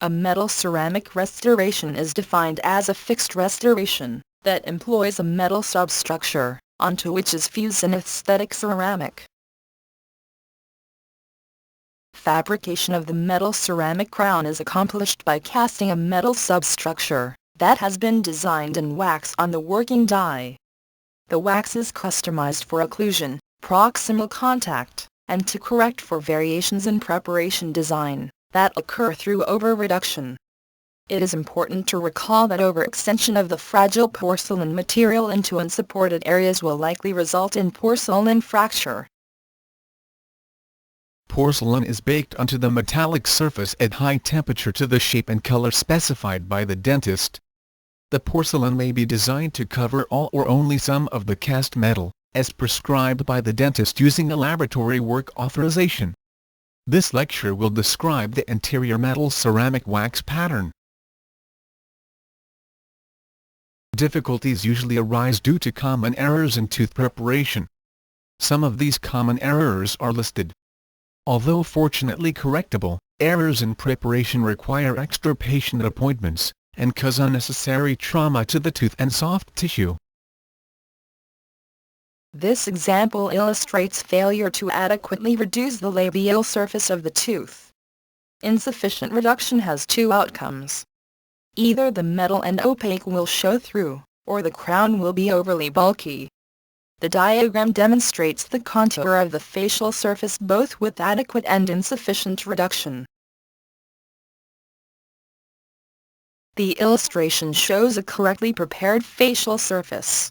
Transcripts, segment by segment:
A metal ceramic restoration is defined as a fixed restoration that employs a metal substructure, onto which is fused an aesthetic ceramic. Fabrication of the metal ceramic crown is accomplished by casting a metal substructure that has been designed in wax on the working die. The wax is customized for occlusion, proximal contact, and to correct for variations in preparation design that occur through over-reduction. It is important to recall that overextension of the fragile porcelain material into unsupported areas will likely result in porcelain fracture. Porcelain is baked onto the metallic surface at high temperature to the shape and color specified by the dentist. The porcelain may be designed to cover all or only some of the cast metal, as prescribed by the dentist using a laboratory work authorization. This lecture will describe the interior metal ceramic wax pattern. Difficulties usually arise due to common errors in tooth preparation. Some of these common errors are listed. Although fortunately correctable, errors in preparation require extra patient appointments, and cause unnecessary trauma to the tooth and soft tissue. This example illustrates failure to adequately reduce the labial surface of the tooth. Insufficient reduction has two outcomes. Either the metal and opaque will show through, or the crown will be overly bulky. The diagram demonstrates the contour of the facial surface both with adequate and insufficient reduction. The illustration shows a correctly prepared facial surface.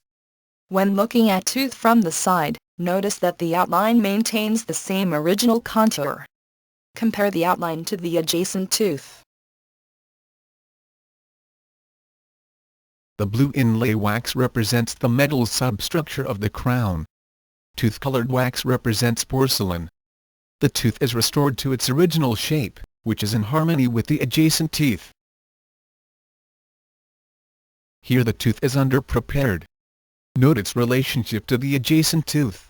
When looking at tooth from the side, notice that the outline maintains the same original contour. Compare the outline to the adjacent tooth. The blue inlay wax represents the metal substructure of the crown. Tooth-colored wax represents porcelain. The tooth is restored to its original shape, which is in harmony with the adjacent teeth. Here the tooth is under-prepared. Note its relationship to the adjacent tooth.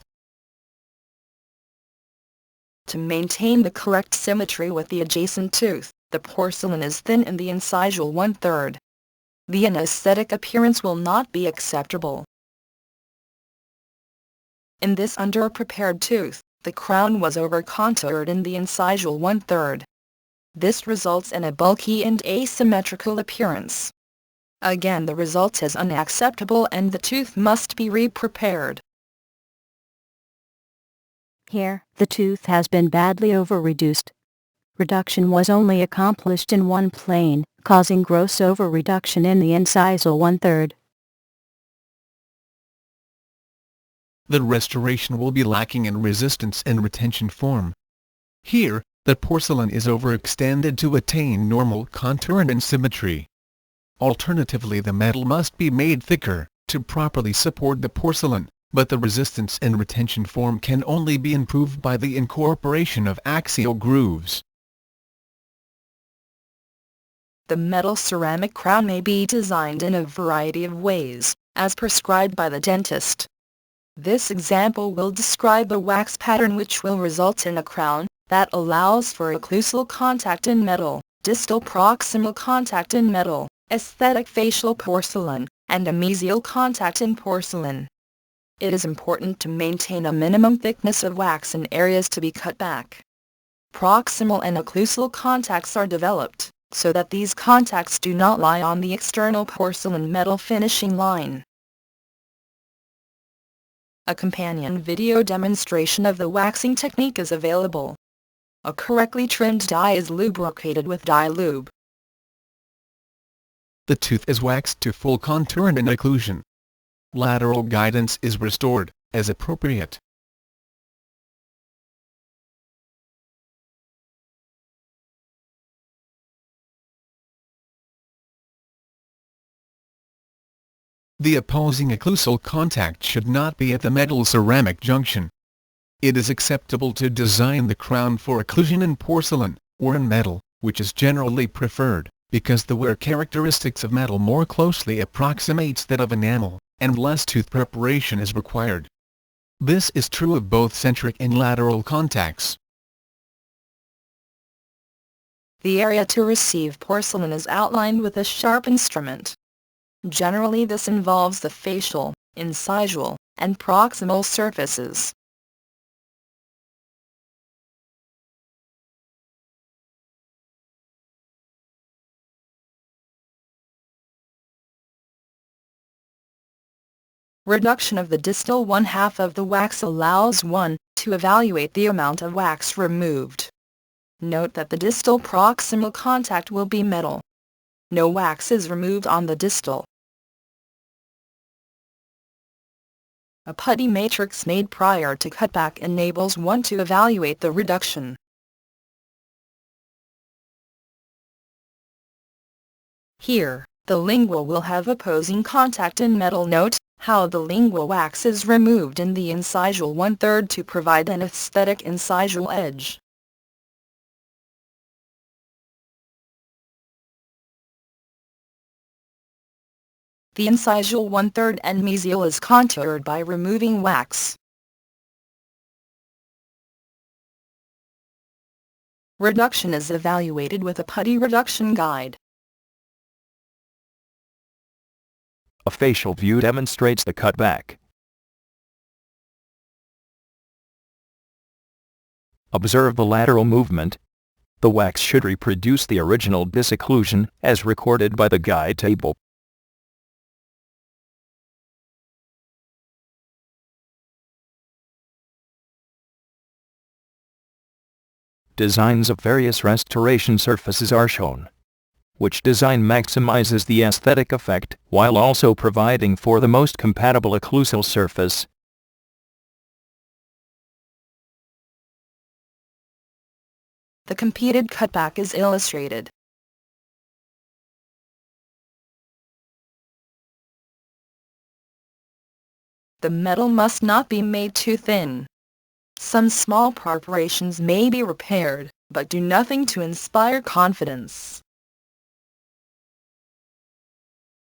To maintain the correct symmetry with the adjacent tooth, the porcelain is thin in the incisal 1/3. The anesthetic appearance will not be acceptable. In this under-prepared tooth, the crown was over-contoured in the incisal 1/3. This results in a bulky and asymmetrical appearance. Again, the result is unacceptable and the tooth must be re-prepared. Here, the tooth has been badly over-reduced. Reduction was only accomplished in one plane, causing gross over-reduction in the incisal 1/3. The restoration will be lacking in resistance and retention form. Here, the porcelain is overextended to attain normal contour and symmetry. Alternatively, the metal must be made thicker to properly support the porcelain, but the resistance and retention form can only be improved by the incorporation of axial grooves. The metal ceramic crown may be designed in a variety of ways, as prescribed by the dentist. This example will describe a wax pattern which will result in a crown that allows for occlusal contact in metal, distal proximal contact in metal, aesthetic facial porcelain, and a mesial contact in porcelain. It is important to maintain a minimum thickness of wax in areas to be cut back. Proximal and occlusal contacts are developed, so that these contacts do not lie on the external porcelain metal finishing line. A companion video demonstration of the waxing technique is available. A correctly trimmed die is lubricated with die lube. The tooth is waxed to full contour and occlusion. Lateral guidance is restored, as appropriate. The opposing occlusal contact should not be at the metal-ceramic junction. It is acceptable to design the crown for occlusion in porcelain, or in metal, which is generally preferred, because the wear characteristics of metal more closely approximates that of enamel, and less tooth preparation is required. This is true of both centric and lateral contacts. The area to receive porcelain is outlined with a sharp instrument. Generally this involves the facial, incisal, and proximal surfaces. Reduction of the distal one-half of the wax allows one to evaluate the amount of wax removed. Note that the distal proximal contact will be metal. No wax is removed on the distal. A putty matrix made prior to cutback enables one to evaluate the reduction. Here, the lingual will have opposing contact in metal. Note how the lingual wax is removed in the incisal 1/3 to provide an aesthetic incisal edge. The incisal 1/3 and mesial is contoured by removing wax. Reduction is evaluated with a putty reduction guide. A facial view demonstrates the cutback. Observe the lateral movement. The wax should reproduce the original disocclusion, as recorded by the guide table. Designs of various restoration surfaces are shown. Which design maximizes the aesthetic effect, while also providing for the most compatible occlusal surface. The competed cutback is illustrated. The metal must not be made too thin. Some small preparations may be repaired, but do nothing to inspire confidence.